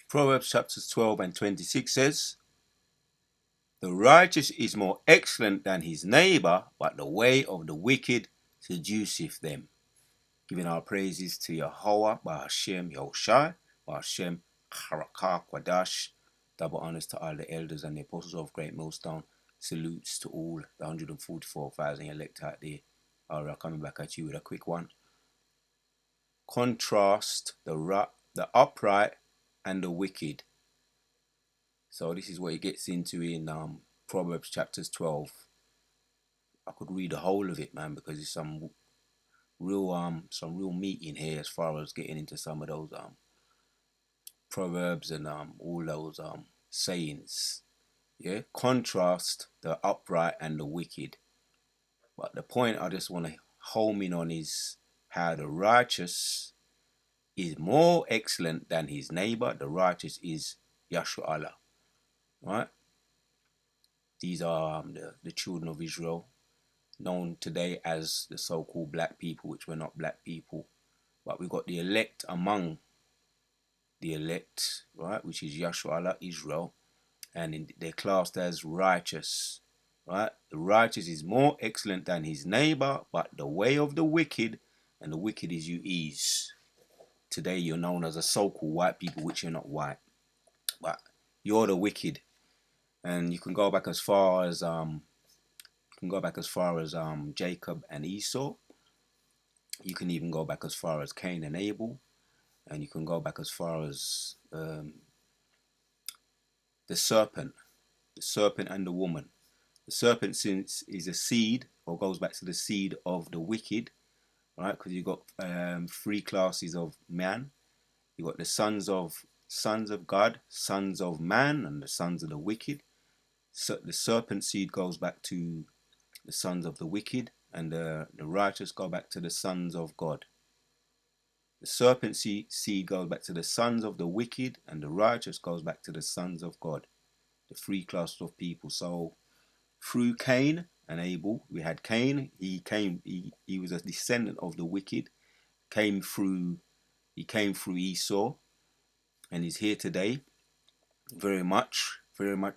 Proverbs chapters 12 and 26 says, "The righteous is more excellent than his neighbor, but the way of the wicked seduceth them." Giving our praises to Yahweh, Bahashem Yahushai, Bahashem Harakah Kwadash. Double honors to all the elders and the apostles of Great Millstone. Salutes to all the 144,000 elect out there. Alright, coming back at you with a quick one. Contrast the upright and the wicked. So this is what he gets into in Proverbs chapters 12. I could read the whole of it, man, because there's some real meat in here as far as getting into some of those proverbs and all those sayings. Yeah, contrast the upright and the wicked. But the point I just want to home in on is how the righteous is more excellent than his neighbor. The righteous is Yahshua Allah. Right? These are the children of Israel, known today as the so-called black people, which were not black people. But we got the elect among the elect, right, which is Yahshua Allah, Israel, and they're classed as righteous, right? The righteous is more excellent than his neighbor, but the way of the wicked, and the wicked is you ease. Today you're known as a so-called white people, which you're not white, but you're the wicked. And you can go back as far as Jacob and Esau. You can even go back as far as Cain and Abel, and you can go back as far as the serpent and the woman. The serpent, since is a seed, or goes back to the seed of the wicked, right? Because you've got three classes of man. You've got the sons of God, sons of man, and the sons of the wicked. So the serpent seed goes back to the sons of the wicked, and the righteous go back to the sons of God. The serpent seed goes back to the sons of the wicked, and the righteous goes back to the sons of God. The three classes of people. So through Cain and Abel, we had Cain. He was a descendant of the wicked. Came through Esau, and he's here today, very much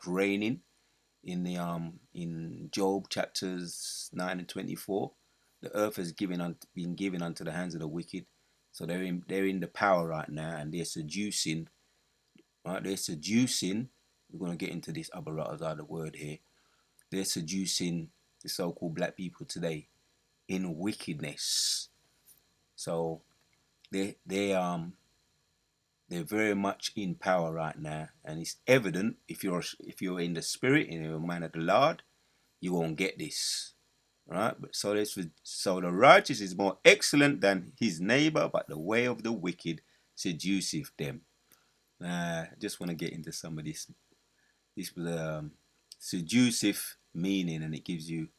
reigning in the in Job chapters 9 and 24. The earth has been given unto the hands of the wicked. So they're in the power right now, and they're seducing. Right, they're seducing. We're going to get into this other word here. They're seducing the so-called black people today in wickedness. So they're very much in power right now, and it's evident if you're in the spirit and you're a man of the Lord, you won't get this, right? But so the righteous is more excellent than his neighbor, but the way of the wicked seduceth them. I just want to get into some of this. This was seduceth meaning, and it gives you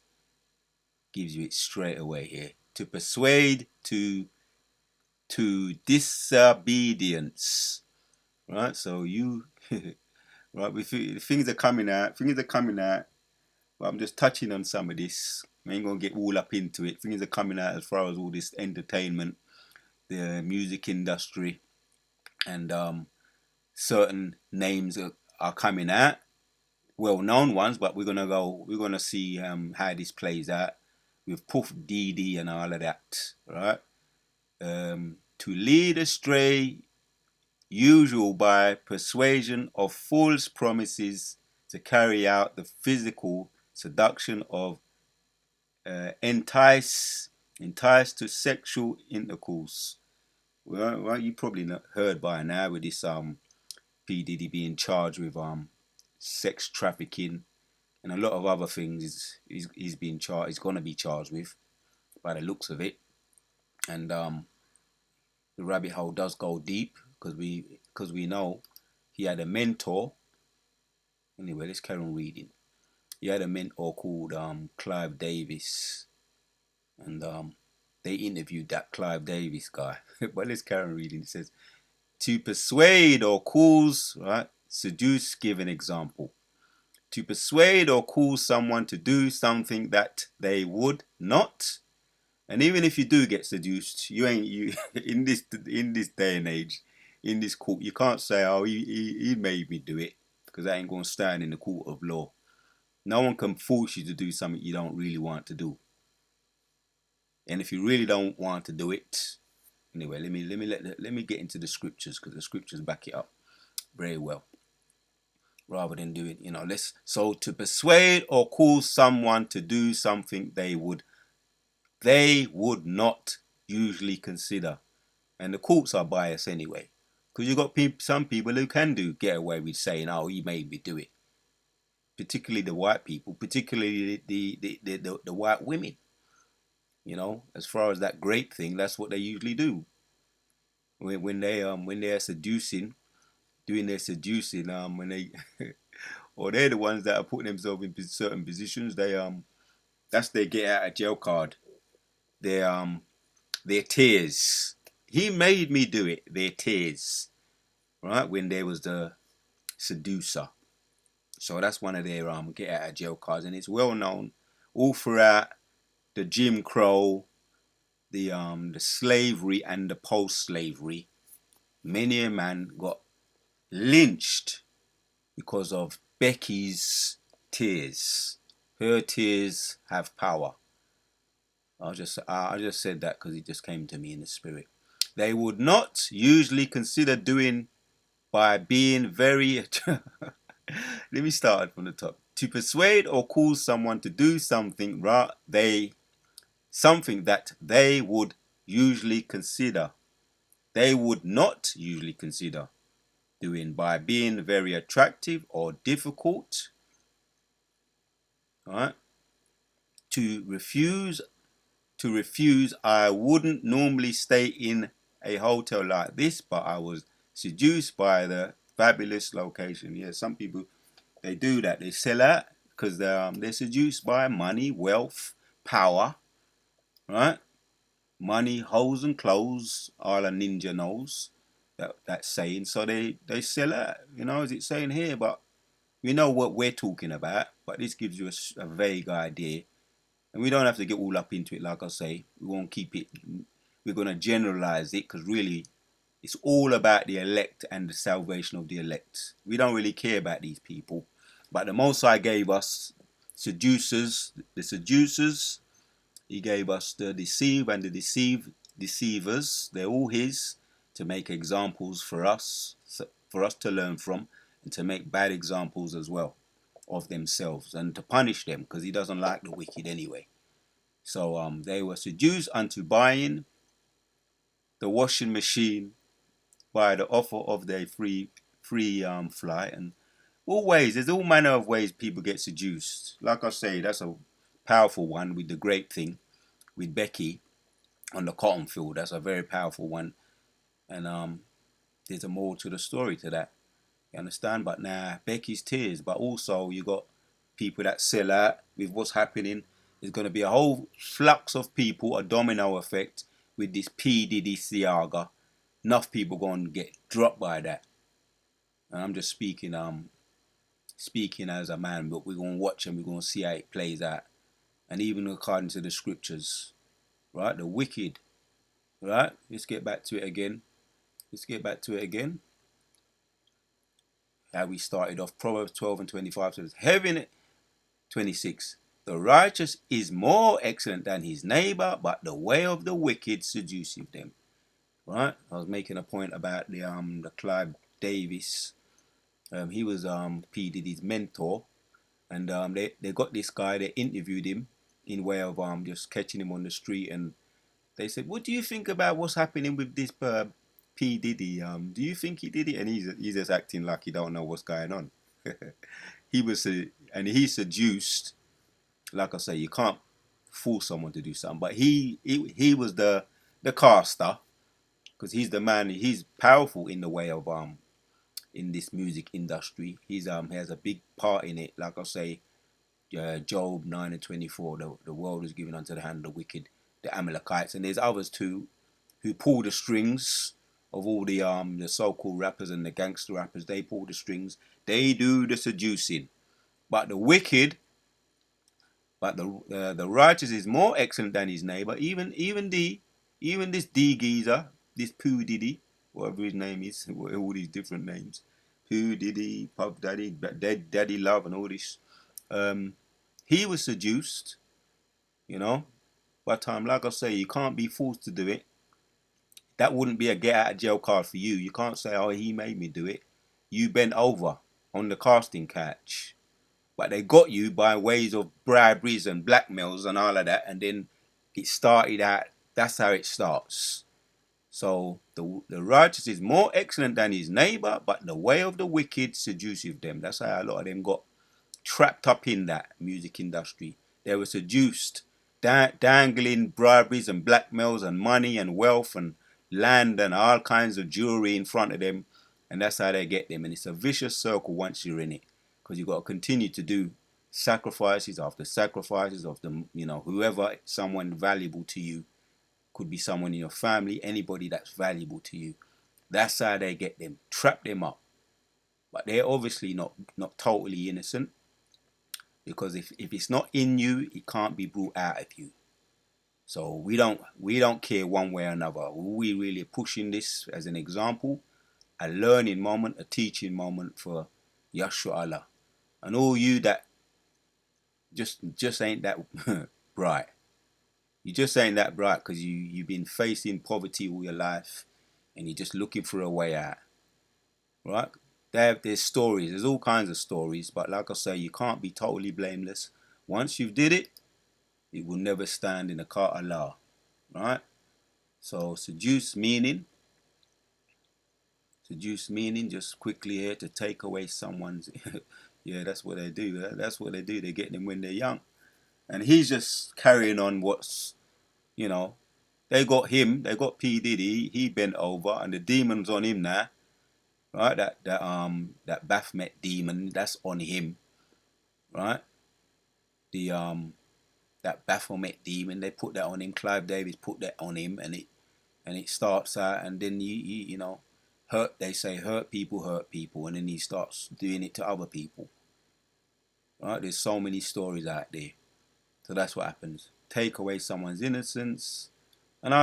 it straight away here. To persuade to disobedience, right? So you right, things are coming out, but I'm just touching on some of this. I ain't gonna get all up into it. Things are coming out as far as all this entertainment, the music industry, and certain names are coming out, well-known ones, but we're gonna see how this plays out with Puff Didi and all of that, right? To lead astray, usual by persuasion of false promises, to carry out the physical seduction of entice to sexual intercourse. Well, you probably not heard by now with this P Diddy being charged with sex trafficking and a lot of other things. He's been charged. He's gonna be charged with, by the looks of it. And the rabbit hole does go deep, because we know he had a mentor. Anyway, let's carry on reading. He had a mentor called Clive Davis, and they interviewed that Clive Davis guy. But let's carry on reading. It says, to persuade or cause, right, seduce, give an example. To persuade or cause someone to do something that they would not. And even if you do get seduced, you in this day and age, in this court. You can't say, oh, he made me do it, because that ain't going to stand in the court of law. No one can force you to do something you don't really want to do. And if you really don't want to do it, anyway, let me get into the scriptures, because the scriptures back it up very well. Rather than doing, so to persuade or cause someone to do something they would not usually consider. And the courts are biased anyway, because you've got some people who can get away with saying, oh, he made me do it. Particularly the white people, particularly the white women. As far as that grape thing, that's what they usually do. When they're seducing, doing their seducing, when they or they're the ones that are putting themselves in certain positions. That's their get out of jail card. Their tears. He made me do it. Their tears, right? When there was the seducer. So that's one of their get out of jail cards, and it's well known all throughout the Jim Crow, the slavery and the post-slavery. Many a man got lynched because of Becky's tears. Her tears have power. I just said that because it just came to me in the spirit. They would not usually consider doing by being very. Let me start from the top. To persuade or cause someone to do something that they would usually consider. They would not usually consider doing by being very attractive or difficult. All right. To refuse, I wouldn't normally stay in a hotel like this, but I was seduced by the fabulous location. Yeah, some people, they do that. They sell out because they're seduced by money, wealth, power, right? Money, hoes and clothes, all a ninja knows that saying. So they sell out. Is it saying here? But we know what we're talking about. But this gives you a vague idea. And we don't have to get all up into it, like I say. We won't keep it. We're going to generalize it, because really it's all about the elect and the salvation of the elect. We don't really care about these people. But the Most High gave us the seducers. He gave us the deceive and the deceivers. They're all his, to make examples for us to learn from, and to make bad examples as well of themselves, and to punish them, because he doesn't like the wicked anyway. So they were seduced unto buying the washing machine by the offer of their free flight. And there's all manner of ways people get seduced. Like I say, that's a powerful one with the grape thing with Becky on the cotton field. That's a very powerful one. And there's a more to the story to that. You understand? But now Becky's tears, but also you got people that sell out with what's happening. There's going to be a whole flux of people, a domino effect with this P Diddy saga. Enough people going to get dropped by that. And I'm just speaking as a man, but we're going to watch and we're going to see how it plays out. And even according to the scriptures, right? The wicked, right? Let's get back to it again. How we started off. Proverbs 12 and 25 says, Heaven 26. The righteous is more excellent than his neighbor, but the way of the wicked seduceth them. Right? I was making a point about the Clive Davis. He was P Diddy's mentor, and they got this guy. They interviewed him in way of just catching him on the street, and they said, "What do you think about what's happening with this P Diddy? Do you think he did it?" And he's just acting like he don't know what's going on. He's seduced. Like I say, you can't force someone to do something, but he was the caster, because he's the man. He's powerful in the way of in this music industry. He has a big part in it. Like I say, Job 9 and 24. The world is given unto the hand of the wicked, the Amalekites, and there's others too, who pull the strings of all the so-called rappers and the gangster rappers. They pull the strings. They do the seducing, but the wicked. But the righteous is more excellent than his neighbor. Even this D geezer, this Pooh Diddy. whatever his name is, all these different names. Who Diddy, Puff Daddy, Daddy Love, and all this. Um, he was seduced, you know. By the time, like I say, you can't be forced to do it. That wouldn't be a get out of jail card for you. You can't say, oh, he made me do it. You bent over on the casting couch. But they got you by ways of briberies and blackmails and all of that. And then it started out, that's how it starts. So the righteous is more excellent than his neighbor, but the way of the wicked seduceth them. That's how a lot of them got trapped up in that music industry. They were seduced, dangling briberies and blackmails and money and wealth and land and all kinds of jewelry in front of them, and that's how they get them. And it's a vicious circle once you're in it, because you've got to continue to do sacrifices after sacrifices of the, whoever, someone valuable to you, could be someone in your family, anybody that's valuable to you. That's how they get them, trap them up. But they're obviously not totally innocent, because if it's not in you, it can't be brought out of you. So we don't care one way or another. We really pushing this as an example, a learning moment, a teaching moment for Yashua Allah, and all you that just ain't that bright. You just ain't that bright because you've been facing poverty all your life, and you're just looking for a way out, right? There's stories. There's all kinds of stories, but like I say, you can't be totally blameless. Once you've did it, it will never stand in the court of law, right? So seduce meaning, just quickly here to take away someone's. Yeah, that's what they do. That's what they do. They get them when they're young, and he's just carrying on what's, you know, they got him. They got P Diddy. He bent over, and the demon's on him now, right? That Baphomet demon, that's on him, right? The that Baphomet demon, they put that on him. Clive Davis put that on him, and it starts out, and then you know, hurt. They say hurt people, and then he starts doing it to other people. Right? There's so many stories out there. So that's what happens. Take away someone's innocence. And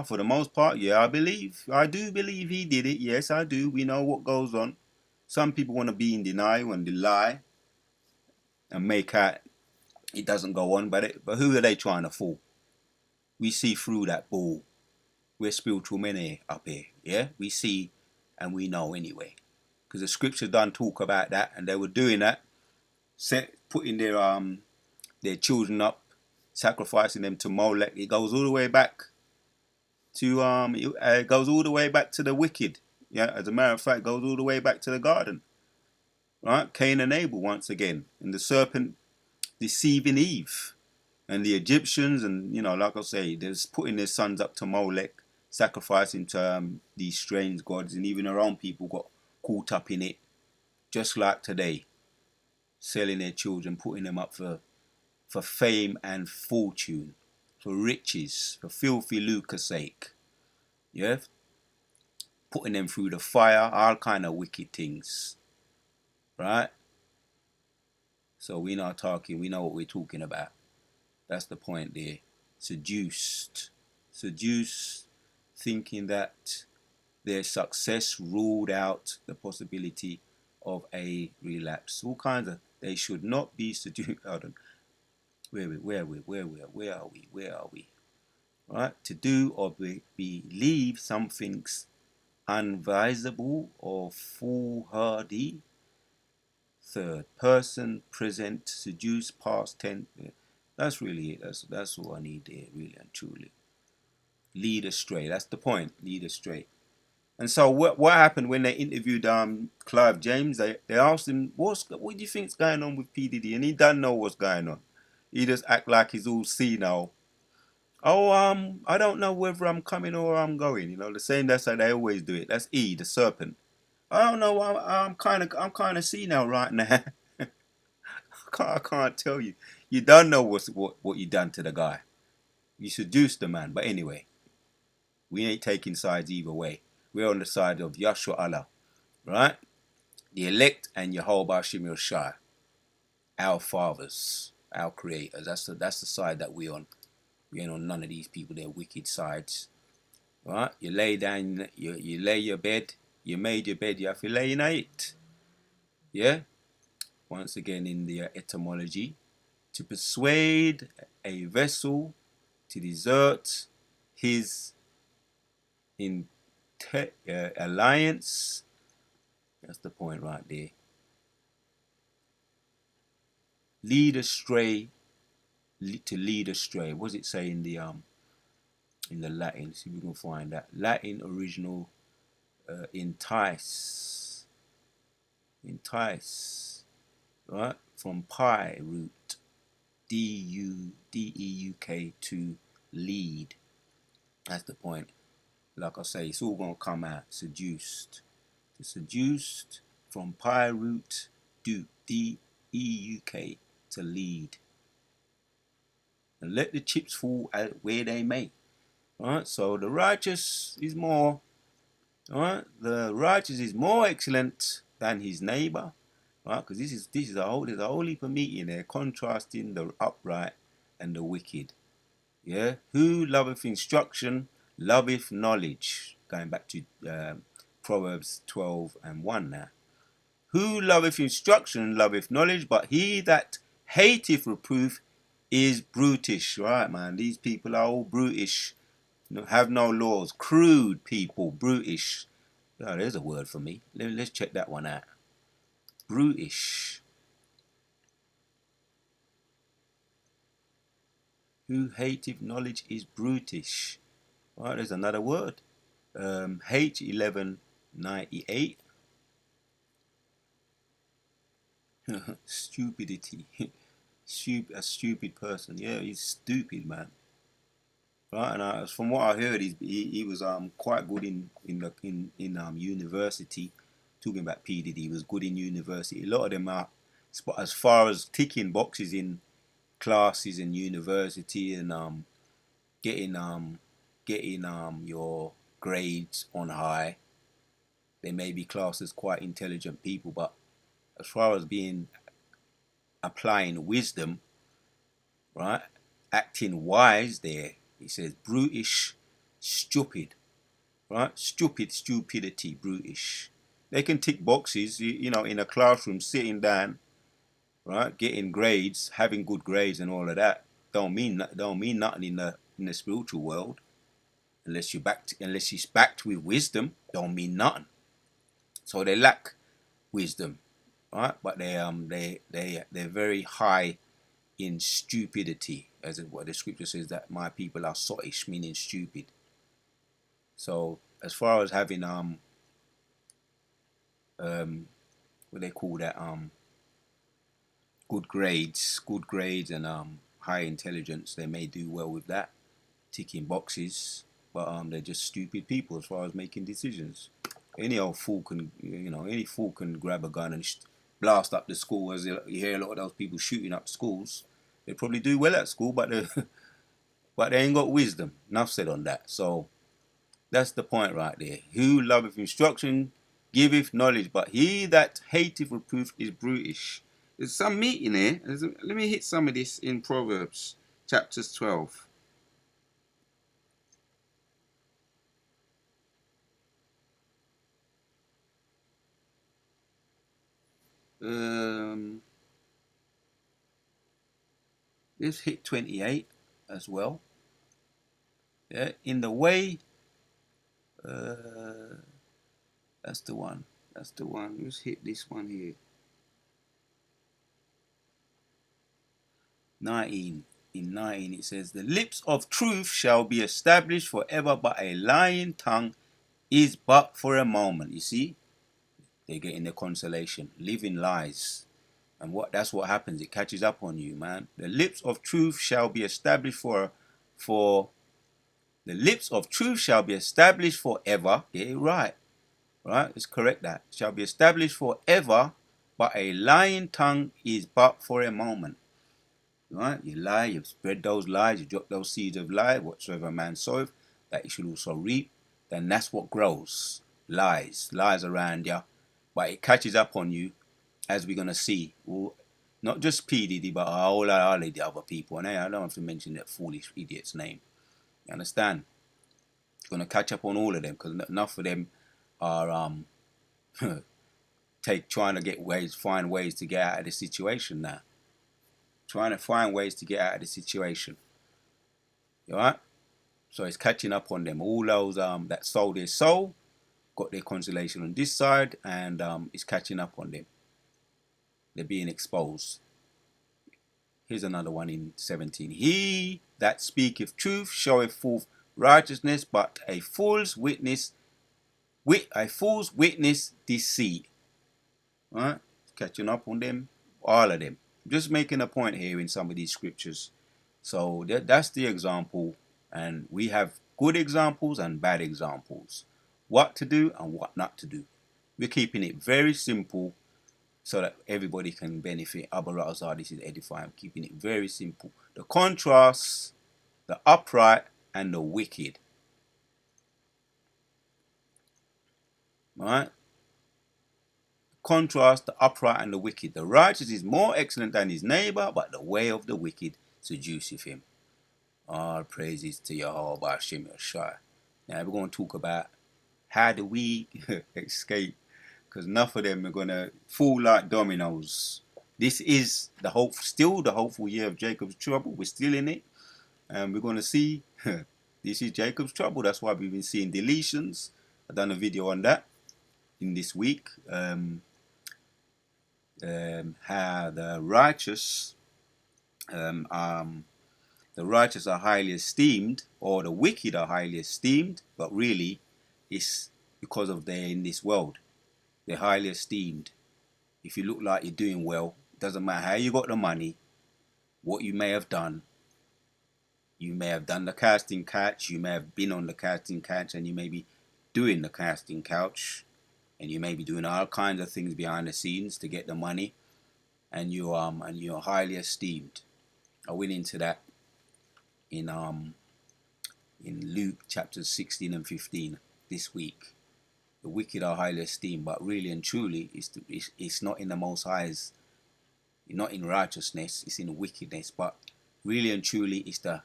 for the most part, yeah, I do believe he did it. Yes, I do. We know what goes on. Some people want to be in denial and lie and make out it doesn't go on. But who are they trying to fool? We see through that bull. We're spiritual men here, up here. Yeah, we see and we know anyway. Because the scripture done talk about that, and they were doing that, putting their children up, sacrificing them to Molech. It goes all the way back to it goes all the way back to the wicked. Yeah, as a matter of fact, it goes all the way back to the garden. Right, Cain and Abel once again, and the serpent deceiving Eve, and the Egyptians, and like I say, they're putting their sons up to Molech, sacrificing to these strange gods, and even their own people got caught up in it, just like today, selling their children, putting them up for fame and fortune, for riches, for filthy lucre's sake. Yeah, putting them through the fire, all kind of wicked things, right? So we know what we're talking about. That's the point there. Seduced, thinking that their success ruled out the possibility of a relapse. All kinds of, they should not be seduced. Hold on. Where are we? Right? To do or believe something's unvisable or foolhardy. Third person, present, seduce, past tense. That's really it. That's all I need there, really and truly. Lead astray. That's the point. Lead astray. And so what happened when they interviewed Clive James? They asked him, what do you think's going on with P Diddy? And he doesn't know what's going on. He just act like he's all senile. Oh, I don't know whether I'm coming or I'm going. The same. That's how they always do it. That's the serpent. I don't know. I'm kind of senile right now. I can't tell you. You don't know what you done to the guy. You seduced the man. But anyway, we ain't taking sides either way. We're on the side of Yashua Allah, right? The elect and Yehovah Shemir Shai, our fathers, our creators. That's the side that we're on. We ain't on none of these people, their wicked sides. right? You lay down, you lay your bed, you made your bed, you have to lay in it. Yeah? Once again in the etymology, to persuade a vessel to desert his alliance. That's the point right there. Lead astray, to lead astray. What does it say in the Latin? See if we can find that. Latin original, entice. Entice. Right? From pi root, D-E-U-K, to lead. That's the point. Like I say, it's all going to come out. Seduced. To seduced, from pi root, duke, D-E-U-K, to lead. And let the chips fall out where they may. Alright, so the righteous is more, alright, the righteous is more excellent than his neighbor. Right, because this is a whole there's a whole heap of meat in there contrasting the upright and the wicked. Yeah, who loveth instruction loveth knowledge. Going back to Proverbs 12:1 now. Who loveth instruction loveth knowledge, but he that hateth reproof is brutish. Right, man, these people are all brutish. Have no laws. Crude people, brutish. Oh, there's a word for me. Let's check that one out. Brutish. Who hateth knowledge is brutish. Right, there's another word. H1198. Stupidity. A stupid person. Yeah, he's stupid, man. Right, and from what I heard, he was quite good in university. Talking about P Diddy, he was good in university. A lot of them are, as far as ticking boxes in classes in university and getting your grades on high. They may be classed as quite intelligent people, but as far as being applying wisdom, right, acting wise, there he says brutish, stupid, right, stupidity, brutish. They can tick boxes, in a classroom, sitting down, right, getting grades, having good grades, and all of that. Don't mean nothing in the spiritual world. Unless it's backed with wisdom, don't mean nothing. So they lack wisdom, right? But they're very high in stupidity, as what the scripture says, that my people are sottish, meaning stupid. So as far as having what they call that good grades and high intelligence, they may do well with that, ticking boxes, but they're just stupid people as far as making decisions. Any fool can grab a gun and blast up the school. As you hear a lot of those people shooting up schools, they probably do well at school, but but they ain't got wisdom. Enough said on that. So that's the point right there. Who loveth instruction giveth knowledge, but he that hateth reproof is brutish. There's some meat in here. Let me hit some of this in Proverbs, chapters 12. Um, let's hit 28 as well. Yeah, in the way. Uh, that's the one. That's the one. Let's hit this one here. 19. In 19 it says, the lips of truth shall be established forever, but a lying tongue is but for a moment. You see, they're getting the consolation. Living lies. And that's what happens. It catches up on you, man. The lips of truth shall be established for the lips of truth shall be established forever. Get it right. Right? Let's correct that. Shall be established forever, but a lying tongue is but for a moment. Right? You lie, you spread those lies, you drop those seeds of lie, whatsoever man soweth, that he should also reap. Then that's what grows. Lies around you, but it catches up on you, as we're gonna see. Well, not just P Diddy, but all the other people. And I don't have to mention that foolish idiot's name. You understand? Going to catch up on all of them because enough of them are trying to find ways to get out of the situation now. Trying to find ways to get out of the situation. All right. So it's catching up on them. All those that sold their soul got their consolation on this side, and it's catching up on them. They're being exposed. Here's another one in 17. He that speaketh truth showeth forth righteousness, but a fool's witness deceit. Right? Catching up on them, all of them. Just making a point here in some of these scriptures. So that's the example, and we have good examples and bad examples. What to do and what not to do. We're keeping it very simple so that everybody can benefit. This is edifying. Keeping it very simple. The contrasts, the upright and the wicked. Right? Contrast the upright and the wicked. The righteous is more excellent than his neighbor, but the way of the wicked seduceth him. All praises to Yahweh Hashem Yeshua. Now we're going to talk about how do we escape, because enough of them are going to fall like dominoes. This is still the hopeful year of Jacob's trouble. We're still in it, and we're going to see this is Jacob's trouble. That's why we've been seeing deletions. I've done a video on that in this week. How the righteous are highly esteemed, or the wicked are highly esteemed, but really it's because of they're in this world. They're highly esteemed. If you look like you're doing well, doesn't matter how you got the money, what you may have done. You may have done the casting couch, you may have been on the casting couch, and you may be doing the casting couch, and you may be doing all kinds of things behind the scenes to get the money, and you're highly esteemed. I went into that in Luke chapters 16 and 15 this week. The wicked are highly esteemed, but really and truly it's not in the Most High's, not in righteousness, it's in wickedness. But really and truly it's the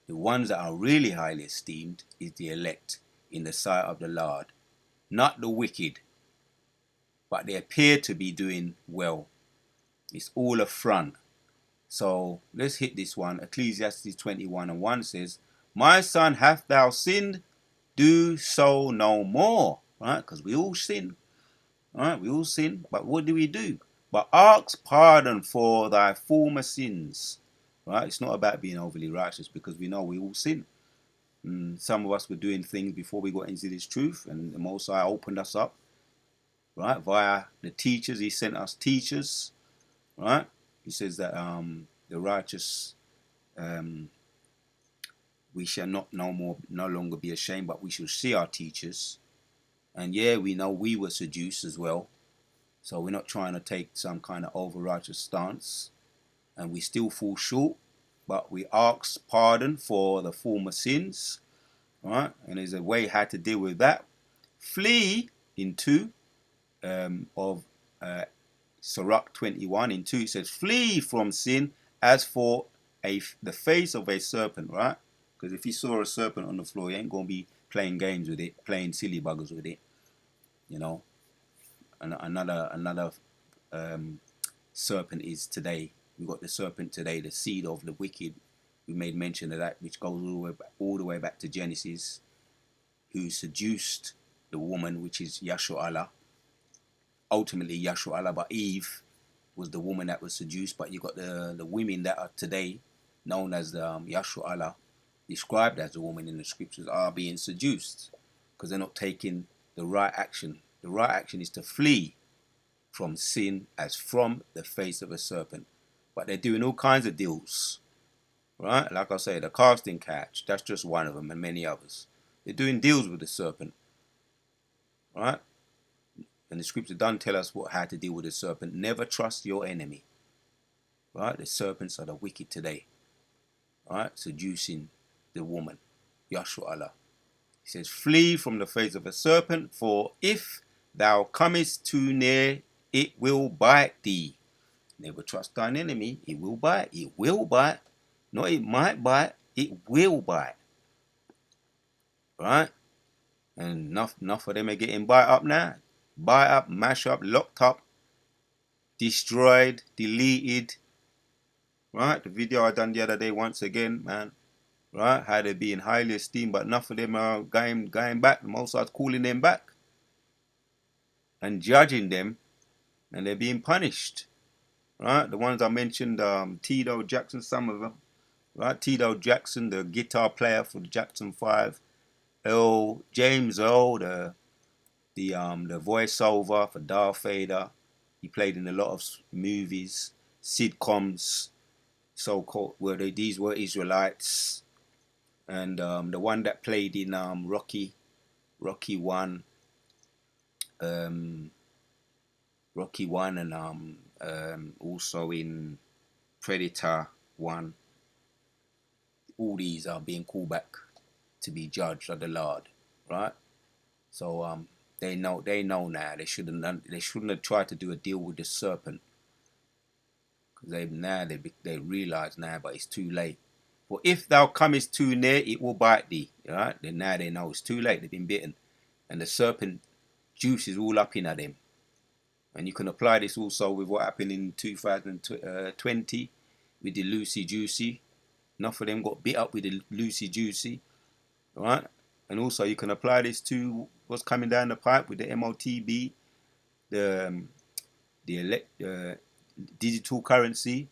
ones that are really highly esteemed is the elect in the sight of the Lord, not the wicked, but they appear to be doing well. It's all a front. So let's hit this one. Ecclesiastes 21:1 says, "My son, hath thou sinned? Do so no more." Right? Because we all sin. Right? We all sin. But what do? But ask pardon for thy former sins. Right? It's not about being overly righteous, because we know we all sin. Some of us were doing things before we got into this truth, and the Most High opened us up. Right? Via the teachers. He sent us teachers. Right? He says that the righteous, we shall no longer be ashamed, but we shall see our teachers. And yeah, we know we were seduced as well. So we're not trying to take some kind of over-righteous stance. And we still fall short. But we ask pardon for the former sins. Right? And there's a way how to deal with that. Flee in 2 of Sirach 21 in 2. It says, "Flee from sin as for the face of a serpent." Right? Because if you saw a serpent on the floor, you ain't going to be playing games with it, playing silly buggers with it. You know, and another serpent is today. We got the serpent today, the seed of the wicked. We made mention of that, which goes all the way back to Genesis, who seduced the woman, which is Yashua. Ultimately, Yashua, but Eve was the woman that was seduced. But you got the women that are today known as Yashua, described as a woman in the scriptures, are being seduced because they're not taking the right action. The right action is to flee from sin as from the face of a serpent. But they're doing all kinds of deals, right? Like I say, the casting couch, that's just one of them, and many others. They're doing deals with the serpent, right? And the scripture doesn't tell us how to deal with the serpent. Never trust your enemy, right? The serpents are the wicked today, right? Seducing the woman, Yashua. He says, "Flee from the face of a serpent, for if thou comest too near, it will bite thee." Never trust thine enemy. It will bite. It will bite. Not it might bite. It will bite. Right? And enough of them are getting bite up now. Bite up, mash up, locked up, destroyed, deleted. Right? The video I done the other day once again, man. Right? How they being highly esteemed, but enough of them are going back. The most are calling them back and judging them, and they're being punished. Right? The ones I mentioned, Tito Jackson, some of them. Right? Tito Jackson, the guitar player for the Jackson 5. James Earl, the voiceover for Darth Vader. He played in a lot of movies, sitcoms, so-called, where these were Israelites. And the one that played in Rocky 1, um, Rocky 1, and also in Predator 1. All these are being called back to be judged of the Lord, right? So they know now. They shouldn't have tried to do a deal with the serpent, because they realize now, but it's too late. For if thou comest too near, it will bite thee. Right? Then now they know it's too late. They've been bitten, and the serpent juice is all up in them. And you can apply this also with what happened in 2020 with the Lucy Juicy. Enough of them got bit up with the Lucy Juicy, right? And also you can apply this to what's coming down the pipe with the MOTB, the digital currency.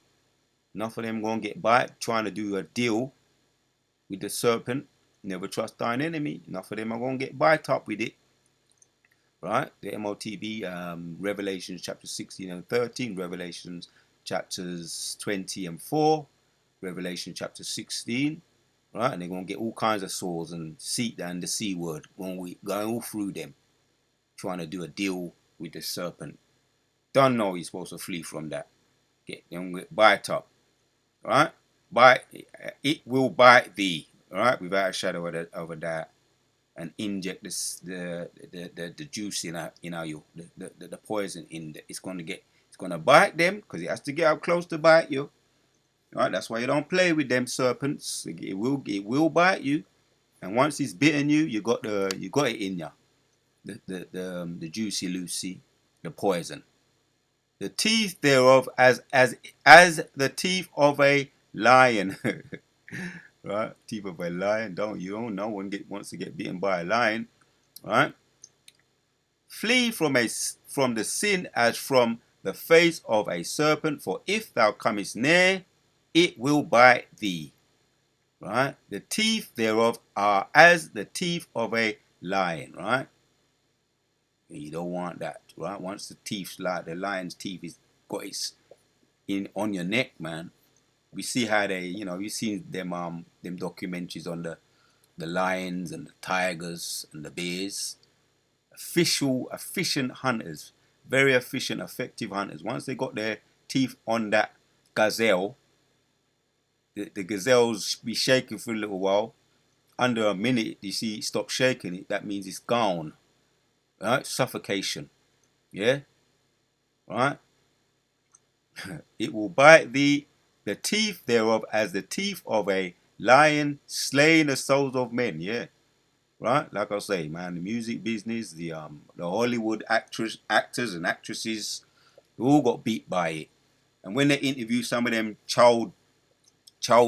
Enough of them gonna get bite trying to do a deal with the serpent. Never trust thine enemy. Enough of them are gonna get bite up with it. Right? The MOTB, Revelations chapter 16 and 13, Revelations chapters 20 and 4, Revelation chapter 16, right? And they're going to get all kinds of swords and seat and the C word, going all through them, trying to do a deal with the serpent. Don't know he's supposed to flee from that. Get bite up, right? It will bite thee, right? Without a shadow of a doubt. And inject the juice in you, the poison in it's gonna bite them, because it has to get up close to bite you. Right? That's why you don't play with them serpents. It will bite you, and once it's bitten you, you got it in you. The juicy Lucy, the poison. The teeth thereof as the teeth of a lion. Right? Teeth of a lion. You don't know one wants to get bitten by a lion. Right? Flee from the sin as from the face of a serpent, for if thou comest near, it will bite thee. Right? The teeth thereof are as the teeth of a lion. Right? And you don't want that. Right? Once the lion's teeth is got its in on your neck, man. We see how you've seen them documentaries on the lions and the tigers and the bears. Efficient hunters, very efficient, effective hunters. Once they got their teeth on that gazelle, the gazelles be shaking for a little while. Under a minute, you see it stop shaking. That means it's gone. Right? Suffocation. Yeah? Right? It will bite thee, the teeth thereof as the teeth of a lion, slaying the souls of men. Yeah? Right? Like I say, man, the music business, the Hollywood actors and actresses, they all got beat by it. And when they interview some of them child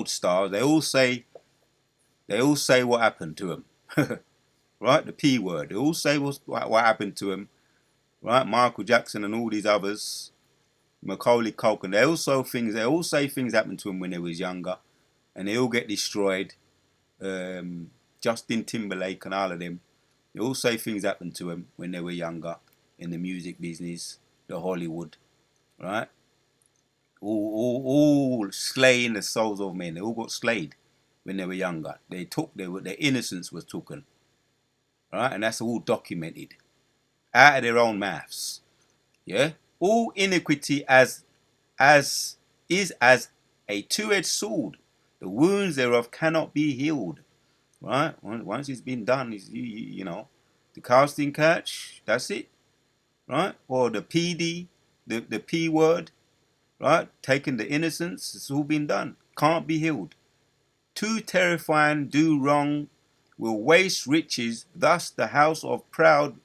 stars, they all say what happened to them. Right? The P word. They all say what happened to them. Right? Michael Jackson and all these others, Macaulay Culkin. They all say things happened to them when they was younger, and they all get destroyed. Justin Timberlake and all of them. They all say things happened to them when they were younger in the music business, the Hollywood, right? All slaying the souls of men. They all got slayed when they were younger. Their innocence was taken, right? And that's all documented out of their own mouths. Yeah, all iniquity is as a two-edged sword. The wounds thereof cannot be healed. Right? Once it's been done, the casting couch, that's it. Right? Or the PD, the P word, right? Taking the innocence, it's all been done. Can't be healed. Too terrifying, do wrong, will waste riches. Thus the house of proud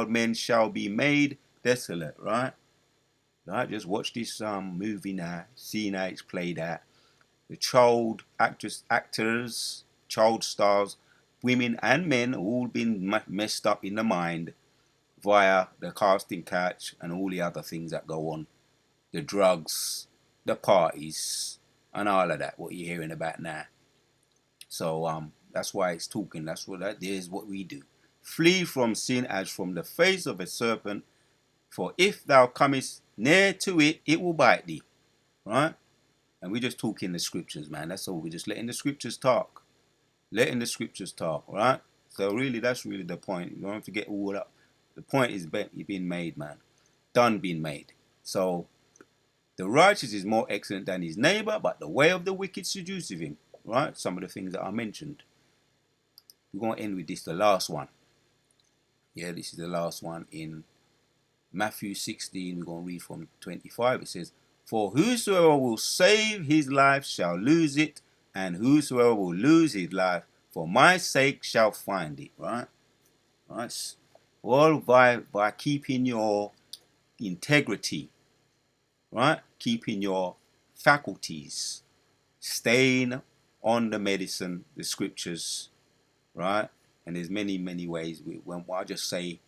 men shall be made desolate. Right? Right? Just watch this movie now. See how it's played out. The child actors, child stars, women and men all been messed up in the mind via the casting couch and all the other things that go on. The drugs, the parties, and all of that, what you're hearing about now. So that's why it's talking. That is what we do. Flee from sin as from the face of a serpent, for if thou comest near to it, it will bite thee. Right? And we're just talking the scriptures, man. That's all. We're just letting the scriptures talk. Letting the scriptures talk, right? So really, that's really the point. You don't have to get all up. The point is being made, man. Done being made. So the righteous is more excellent than his neighbor, but the way of the wicked seduceth him. Right? Some of the things that I mentioned. We're going to end with this, the last one. Yeah, this is the last one in Matthew 16. We're going to read from 25. It says, for whosoever will save his life shall lose it, and whosoever will lose his life for my sake shall find it. Right? Right? All by keeping your integrity. Right? Keeping your faculties. Staying on the medicine, the scriptures. Right? And there's many, many ways. When I just say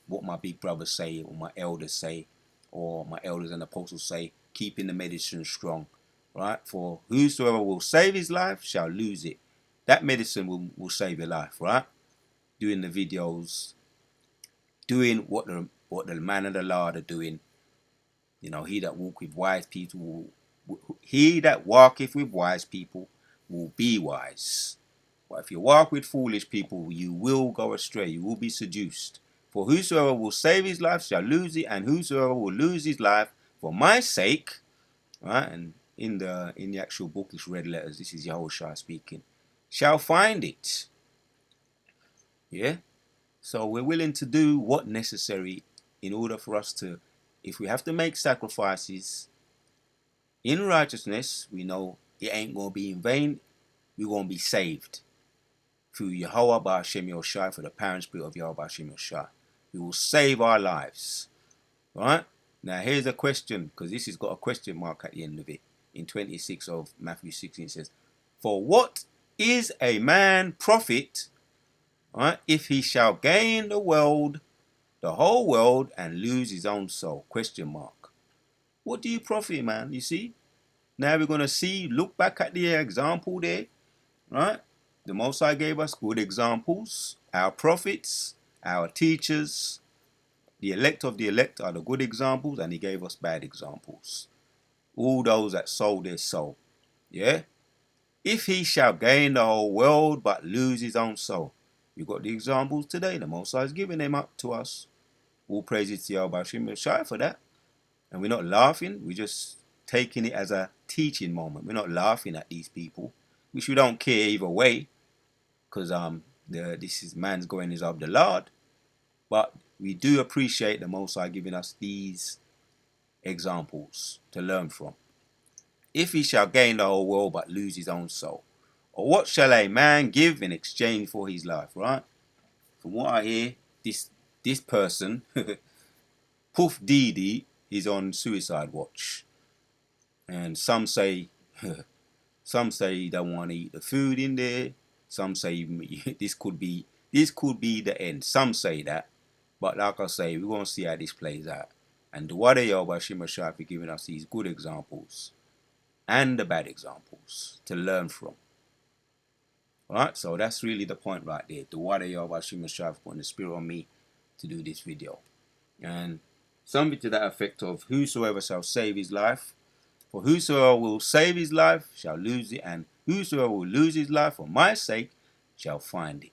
what my big brothers say, or my elders say, or my elders and apostles say, keeping the medicine strong. Right? For whosoever will save his life shall lose it. That medicine will save your life, right? Doing the videos, doing what the man of the Lord are doing. You know, he that walketh with wise people will be wise. But if you walk with foolish people, you will go astray. You will be seduced. For whosoever will save his life shall lose it, and whosoever will lose his life for my sake, right? And in the actual book, it's red letters. This is Yahushua speaking. Shall find it. Yeah. So we're willing to do what necessary in order for us to, if we have to make sacrifices in righteousness, we know it ain't going to be in vain. We're going to be saved through Yahweh Ba'Shem Yoshai, for the parent spirit of Yahweh Ba'Shem Yoshai. We will save our lives. Right? Now here's a question, because this has got a question mark at the end of it. In 26 of Matthew 16 it says, for what is a man profit, right, if he shall gain the whole world, and lose his own soul? Question mark. What do you profit, man? You see? Now we're going to look back at the example there, right? The Most High gave us good examples. Our prophets, our teachers, the elect of the elect are the good examples, and he gave us bad examples. All those that sold their soul. Yeah? If he shall gain the whole world but lose his own soul. You've got the examples today. The Most High is giving them up to us. All praises to Yahweh Shai for that. And we're not laughing. We're just taking it as a teaching moment. We're not laughing at these people, which we don't care either way, because this is man's going is of the Lord. But we do appreciate the Most High giving us these examples to learn from. If he shall gain the whole world but lose his own soul, or what shall a man give in exchange for his life? Right? From what I hear, this person, Puff Didi, is on suicide watch, and some say he don't want to eat the food in there. Some say this could be the end. Some say that, but like I say, we're gonna see how this plays out. And the Wada Yahweh Shema Shai for giving us these good examples and the bad examples to learn from. Alright, so that's really the point right there. The Wada Yahweh Shema Shai for putting the spirit on me to do this video. And something to that effect of, whosoever shall save his life, for whosoever will save his life shall lose it, and whosoever will lose his life for my sake shall find it.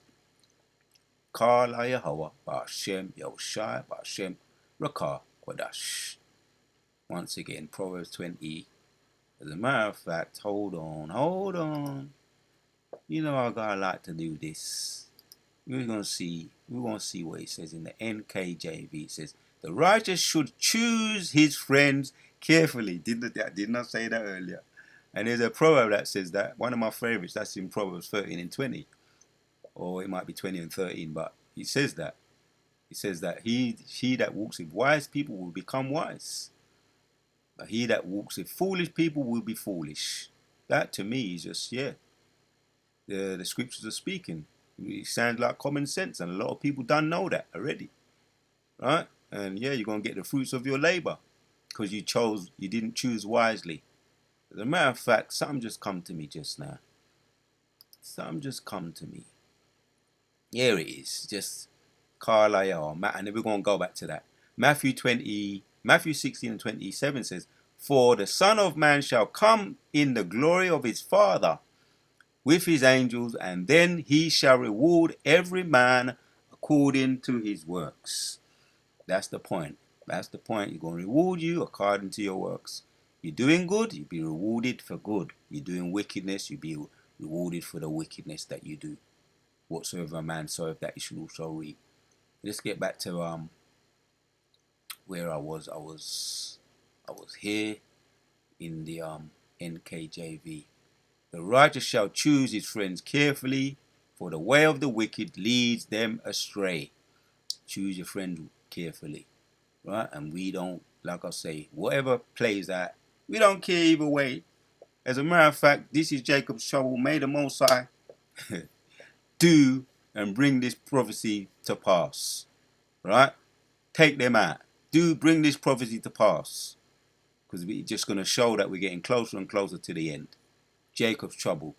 Kal Yahweh Ba'Shem Yoshai Ba'Shem Rakah Kodash. Once again, Proverbs 20. As a matter of fact, hold on. You know I gotta like to do this. We're gonna see what it says in the NKJV. It says, the righteous should choose his friends carefully. Didn't I say that earlier? And there's a proverb that says that, one of my favorites, that's in Proverbs 13 and 20, or it might be 20 and 13, but he says that. He says that he that walks with wise people will become wise, but he that walks with foolish people will be foolish. That to me is just, yeah, the scriptures are speaking. It sounds like common sense, and a lot of people don't know that already, right? And yeah, you're gonna get the fruits of your labor because you didn't choose wisely. As a matter of fact, something just come to me just now. Something just come to me. Here it is, just Carlisle, and then we're gonna go back to that. Matthew 16 and 27 says, "For the Son of Man shall come in the glory of his Father with his angels, and then he shall reward every man according to his works." That's the point. That's the point. He's going to reward you according to your works. You're doing good, you'll be rewarded for good. You're doing wickedness, you'll be rewarded for the wickedness that you do. Whatsoever a man soweth, that he should also reap. Let's get back to where I was. I was here in the NKJV. The righteous shall choose his friends carefully, for the way of the wicked leads them astray. Choose your friends carefully, right? And we don't, like I say, whatever plays out, we don't care either way. As a matter of fact, this is Jacob's trouble. May the Most High do and bring this prophecy to pass, right? Take them out. Do bring this prophecy to pass, because we're just going to show that we're getting closer and closer to the end. Jacob's trouble.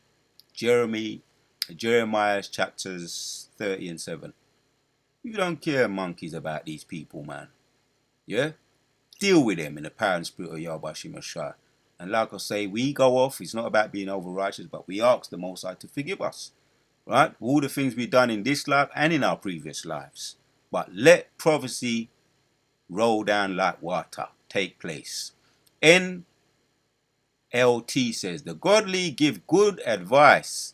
Jeremiah's chapters 30 and 7. You don't care monkeys about these people, man. Yeah? Deal with them in the power and spirit of Yahweh Shemashah. And like I say, we go off. It's not about being over righteous, but we ask the Most High to forgive us. Right? All the things we've done in this life and in our previous lives. But let prophecy roll down like water. Take place. NLT says, the godly give good advice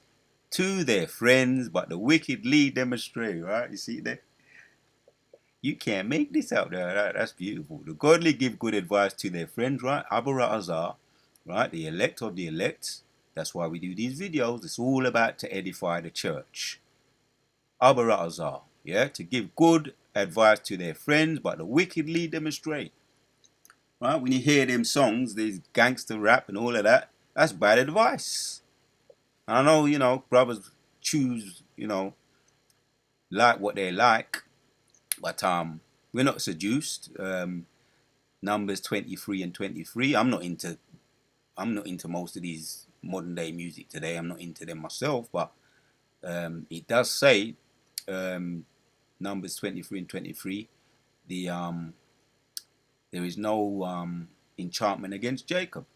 to their friends, but the wicked lead them astray. Right? You see that? You can't make this out there. That's beautiful. The godly give good advice to their friends, right? Abarazar, right? The elect of the elect. That's why we do these videos. It's all about to edify the church. Abarazar, yeah? To give good advice to their friends, but the wicked lead them astray. Right? When you hear them songs, these gangster rap and all of that, that's bad advice. I know, brothers choose, like what they like. But we're not seduced. Numbers 23 and 23. I'm not into most of these modern day music today. I'm not into them myself, but it does say Numbers 23 and 23. There is no enchantment against Jacob.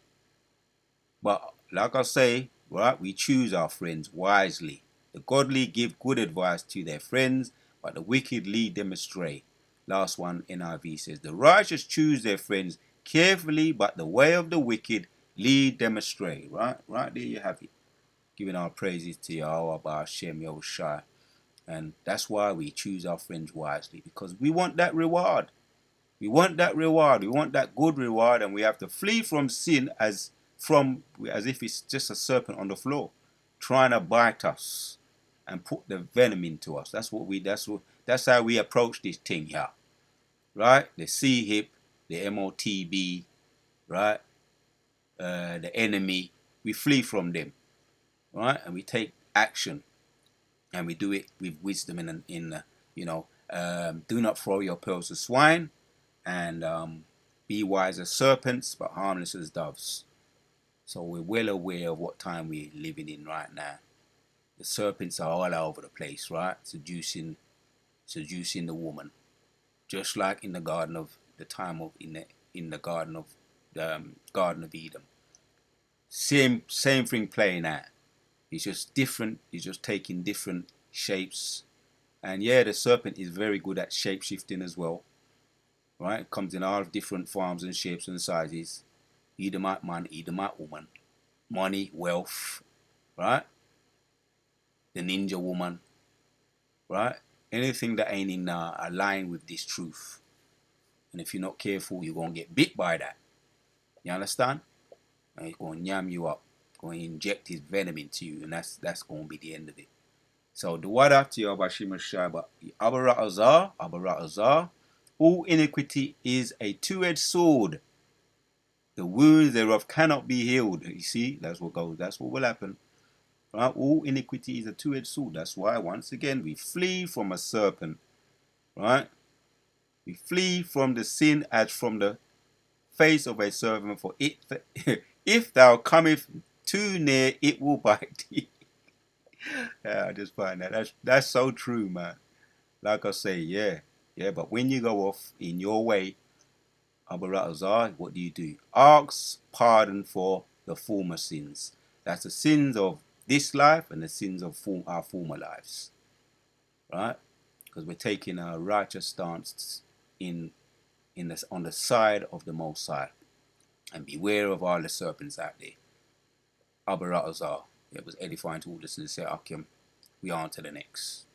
But like I say, right, we choose our friends wisely. The godly give good advice to their friends, but the wicked lead them astray. Last one, NIV says, the righteous choose their friends carefully, but the way of the wicked lead them astray. Right there you have it. Giving our praises to Yahweh, Hashem, Yahushua. And that's why we choose our friends wisely, because we want that reward. We want that reward. We want that good reward, and we have to flee from sin as if it's just a serpent on the floor, trying to bite us and put the venom into us. That's how we approach this thing here, right? The C-hip, the MOTB, right? The enemy. We flee from them, right? And we take action, and we do it with wisdom. Do not throw your pearls to swine, and be wise as serpents, but harmless as doves. So we're well aware of what time we're living in right now. The serpents are all over the place, right? Seducing the woman, just like in the Garden of Garden of Eden. Same thing playing out. It's just different. It's just taking different shapes. And yeah, the serpent is very good at shape shifting as well. Right? It comes in all different forms and shapes and sizes. Edomite man, Edomite woman. Money, wealth, right? The ninja woman, right? Anything that ain't in line with this truth. And if you're not careful, you're going to get bit by that. You understand? And it's going to yam you up. going to inject his venom into you, and that's going to be the end of it. So the wada to Yabashima Shaba Abaratazar. All iniquity is a two-edged sword. The wounds thereof cannot be healed. You see, that's what goes. That's what will happen. Right? All iniquity is a two-edged sword. That's why once again we flee from a serpent. Right? We flee from the sin as from the face of a serpent. For it, if thou cometh too near, it will bite thee. Yeah, I just find that's so true, man. Like I say, yeah. But when you go off in your way, Abaratazar, what do? Ask pardon for the former sins. That's the sins of this life and the sins of our former lives, right? Because we're taking a righteous stance on the side of the Most High, and beware of all the serpents out there. Abaratazar. It was edifying to all listeners. Say, Akim, we on to the next.